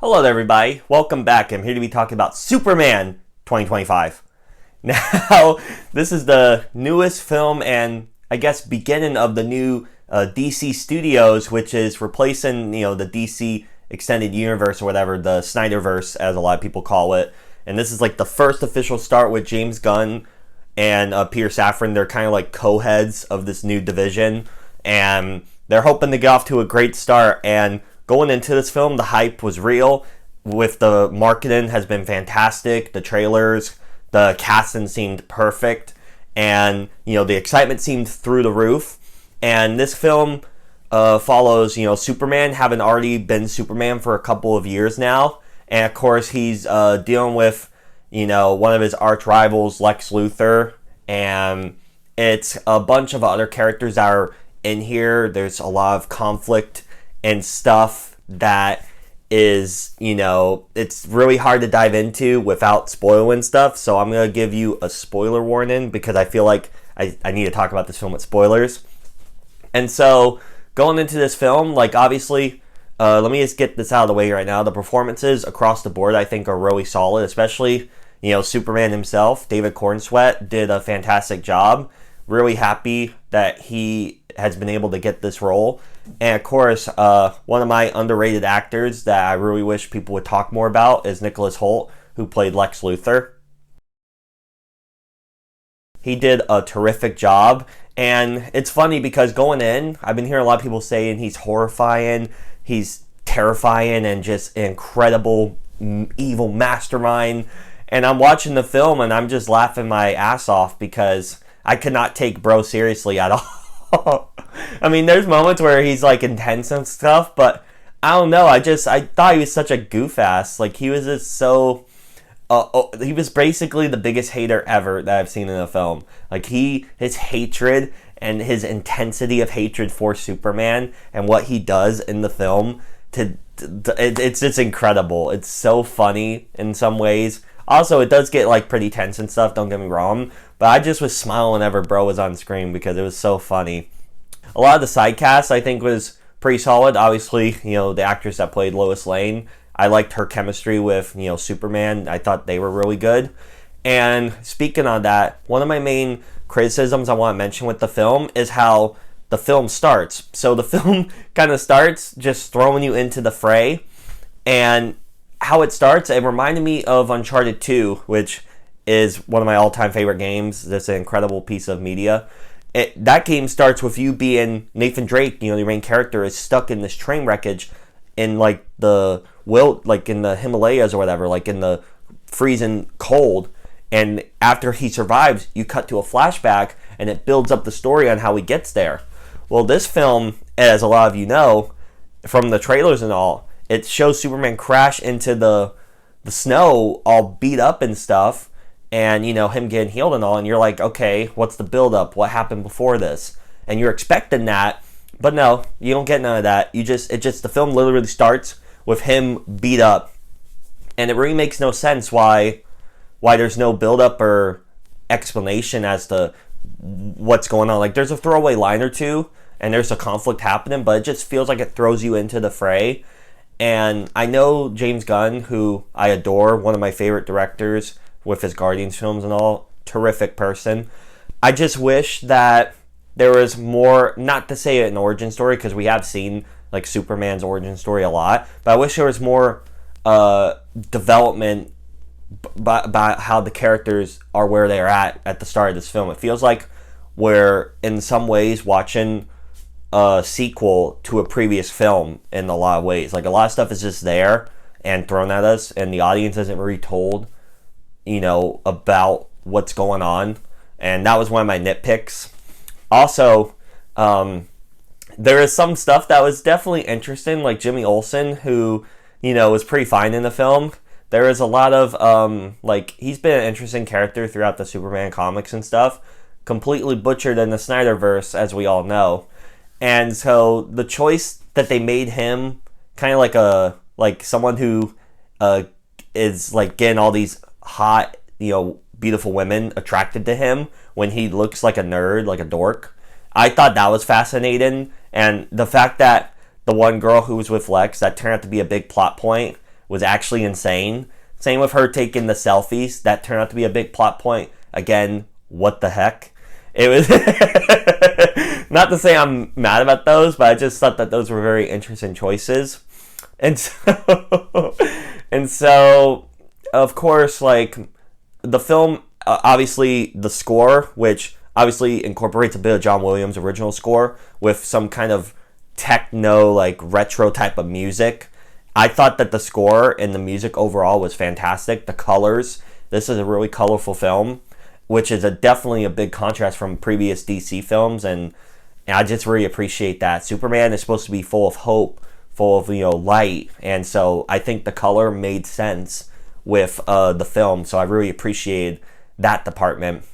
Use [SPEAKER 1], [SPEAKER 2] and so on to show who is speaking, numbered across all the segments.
[SPEAKER 1] Hello there, everybody. Welcome back. I'm here to be talking about Superman 2025. Now, this is the newest film and I guess beginning of the new DC Studios, which is replacing, the DC Extended Universe or whatever, the Snyderverse, as a lot of people call it. And this is like the first official start with James Gunn and Peter Safran. They're kind of like co-heads of this new division, and they're hoping to get off to a great start. And going into this film, the hype was real. With the marketing has been fantastic. The trailers, the casting seemed perfect, and the excitement seemed through the roof. And this film follows Superman, having already been Superman for a couple of years now, and of course he's dealing with one of his arch rivals, Lex Luthor, and it's a bunch of other characters that are in here. There's a lot of conflict and stuff that is, it's really hard to dive into without spoiling stuff. So I'm going to give you a spoiler warning because I feel like I need to talk about this film with spoilers. And so going into this film, obviously, let me just get this out of the way right now. The performances across the board I think are really solid, especially, Superman himself. David Cornsweet did a fantastic job. Really happy that he has been able to get this role. And of course, one of my underrated actors that I really wish people would talk more about is Nicholas Hoult, who played Lex Luthor. He did a terrific job. And it's funny because going in, I've been hearing a lot of people saying he's horrifying, he's terrifying, and just incredible evil mastermind. And I'm watching the film and I'm just laughing my ass off because I could not take bro seriously at all. I mean, there's moments where he's intense and stuff, but I don't know. I thought he was such a goof ass. He was just so. He was basically the biggest hater ever that I've seen in a film. His hatred and his intensity of hatred for Superman and what he does in the film, it's just incredible. It's so funny in some ways. Also, it does get pretty tense and stuff, don't get me wrong, but I just was smiling whenever bro was on screen because it was so funny. A lot of the side cast I think was pretty solid. Obviously, the actress that played Lois Lane, I liked her chemistry with, Superman. I thought they were really good. And speaking on that, one of my main criticisms I want to mention with the film is how the film starts. So the film kind of starts just throwing you into the fray, and how it starts, it reminded me of Uncharted 2, which is one of my all-time favorite games. That's an incredible piece of media. That game starts with you being Nathan Drake, the main character, is stuck in this train wreckage in in the Himalayas or whatever, in the freezing cold. And after he survives, you cut to a flashback and it builds up the story on how he gets there. Well, this film, as a lot of you know from the trailers and all, it shows Superman crash into the snow all beat up and stuff, and him getting healed and all, and you're like, okay, what's the build up? What happened before this? And you're expecting that, but no, you don't get none of that. The film literally starts with him beat up, and it really makes no sense why there's no build up or explanation as to what's going on. There's a throwaway line or two and there's a conflict happening, but it just feels like it throws you into the fray. And I know James Gunn, who I adore, one of my favorite directors with his Guardians films and all, terrific person. I just wish that there was more, not to say an origin story, because we have seen Superman's origin story a lot, but I wish there was more development by how the characters are where they're at the start of this film. It feels like we're in some ways watching a sequel to a previous film in a lot of ways. A lot of stuff is just there and thrown at us, and the audience isn't really told, about what's going on. And that was one of my nitpicks. Also, there is some stuff that was definitely interesting, like Jimmy Olsen, who, was pretty fine in the film. There is a lot of, he's been an interesting character throughout the Superman comics and stuff. Completely butchered in the Snyderverse, as we all know. And so the choice that they made him kind of someone who is getting all these hot, beautiful women attracted to him when he looks like a nerd, like a dork. I thought that was fascinating. And the fact that the one girl who was with Lex, that turned out to be a big plot point, was actually insane. Same with her taking the selfies. That turned out to be a big plot point. Again, what the heck? It was not to say I'm mad about those, but I just thought that those were very interesting choices. And so, and so of course, like the film, obviously the score, which obviously incorporates a bit of John Williams' original score with some kind of techno, like retro type of music. I thought that the score and the music overall was fantastic. The colors, this is a really colorful film, which is definitely a big contrast from previous DC films, and I just really appreciate that. Superman is supposed to be full of hope, full of, light, and so I think the color made sense with the film, so I really appreciated that department.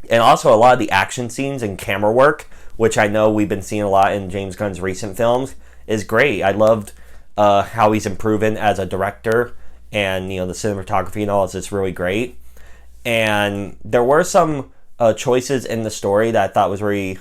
[SPEAKER 1] And also a lot of the action scenes and camera work, which I know we've been seeing a lot in James Gunn's recent films, is great. I loved how he's improving as a director, and the cinematography and all is just really great. And there were some choices in the story that I thought was really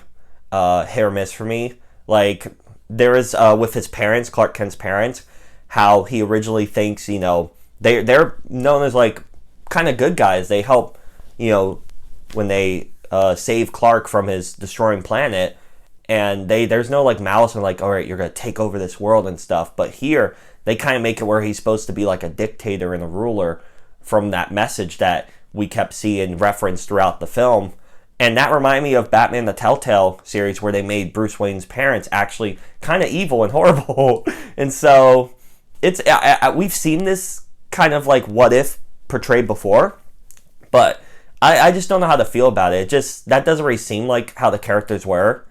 [SPEAKER 1] hit or miss for me. Like there is with his parents, Clark Kent's parents, how he originally thinks they're known as like kind of good guys. They help when they save Clark from his destroying planet, and there's no like malice and like, all right, you're gonna take over this world and stuff. But here they kind of make it where he's supposed to be like a dictator and a ruler from that message that we kept seeing referenced throughout the film. And that reminded me of Batman the Telltale series, where they made Bruce Wayne's parents actually kind of evil and horrible. And so it's we've seen this kind of like what if portrayed before, but I just don't know how to feel about it. That doesn't really seem like how the characters were,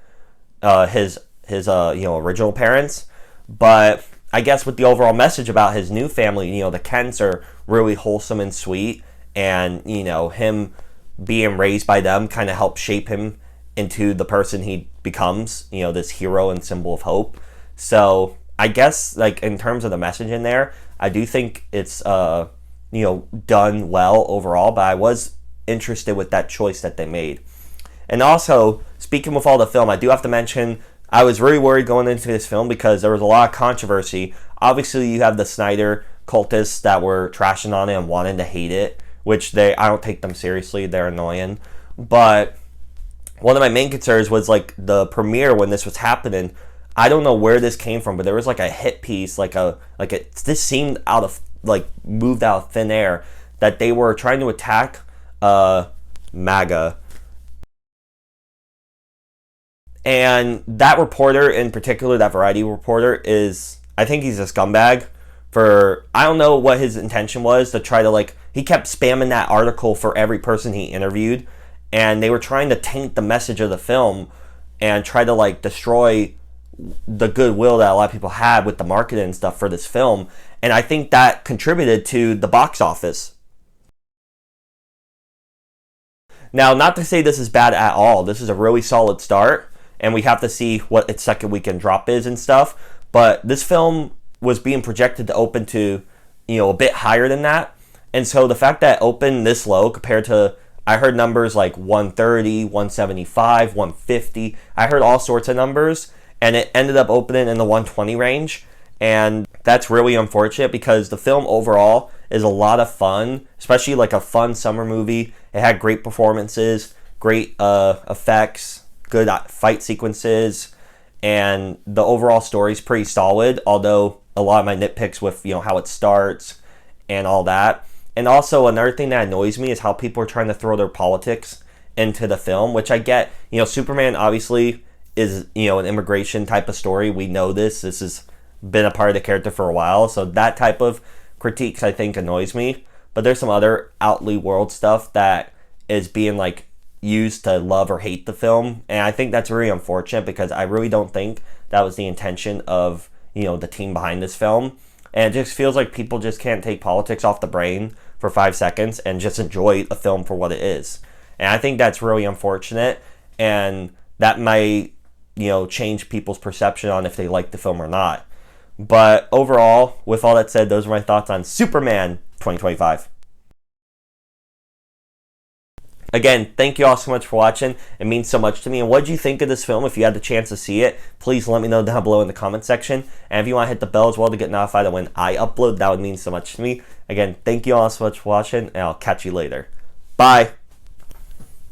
[SPEAKER 1] his original parents. But I guess with the overall message about his new family, the Kents are really wholesome and sweet, and him being raised by them kind of helped shape him into the person he becomes, this hero and symbol of hope. So I guess like in terms of the message in there, I do think it's done well overall, but I was interested with that choice that they made. And also, speaking with all the film, I do have to mention I was really worried going into this film because there was a lot of controversy. Obviously, you have the Snyder cultists that were trashing on it and wanting to hate it, which I don't take them seriously. They're annoying. But one of my main concerns was like the premiere when this was happening. I don't know where this came from, but there was like a hit piece, this seemed moved out of thin air, that they were trying to attack MAGA. And that reporter in particular, that Variety reporter, I think he's a scumbag. I don't know what his intention was to try to he kept spamming that article for every person he interviewed, and they were trying to taint the message of the film and try to destroy the goodwill that a lot of people had with the marketing and stuff for this film. And I think that contributed to the box office. Now, not to say this is bad at all. This is a really solid start, and we have to see what its second weekend drop is and stuff. But this film was being projected to open to, a bit higher than that. And so the fact that it opened this low compared to, I heard numbers like 130, 175, 150. I heard all sorts of numbers, and it ended up opening in the 120 range. And that's really unfortunate because the film overall is a lot of fun, especially like a fun summer movie. It had great performances, great effects, good fight sequences, and the overall story's pretty solid, although a lot of my nitpicks with how it starts and all that. And also another thing that annoys me is how people are trying to throw their politics into the film, which I get. Superman obviously is an immigration type of story. We know this has been a part of the character for a while, so that type of critiques I think annoys me. But there's some other outly world stuff that is being used to love or hate the film, and I think that's really unfortunate because I really don't think that was the intention of the team behind this film. And it just feels like people just can't take politics off the brain for 5 seconds and just enjoy a film for what it is. And I think that's really unfortunate, and that might change people's perception on if they like the film or not. But overall, with all that said, those are my thoughts on Superman 2025. Again, thank you all so much for watching. It means so much to me. And what did you think of this film? If you had the chance to see it, please let me know down below in the comment section. And if you want to hit the bell as well to get notified of when I upload, that would mean so much to me. Again, thank you all so much for watching, and I'll catch you later. Bye.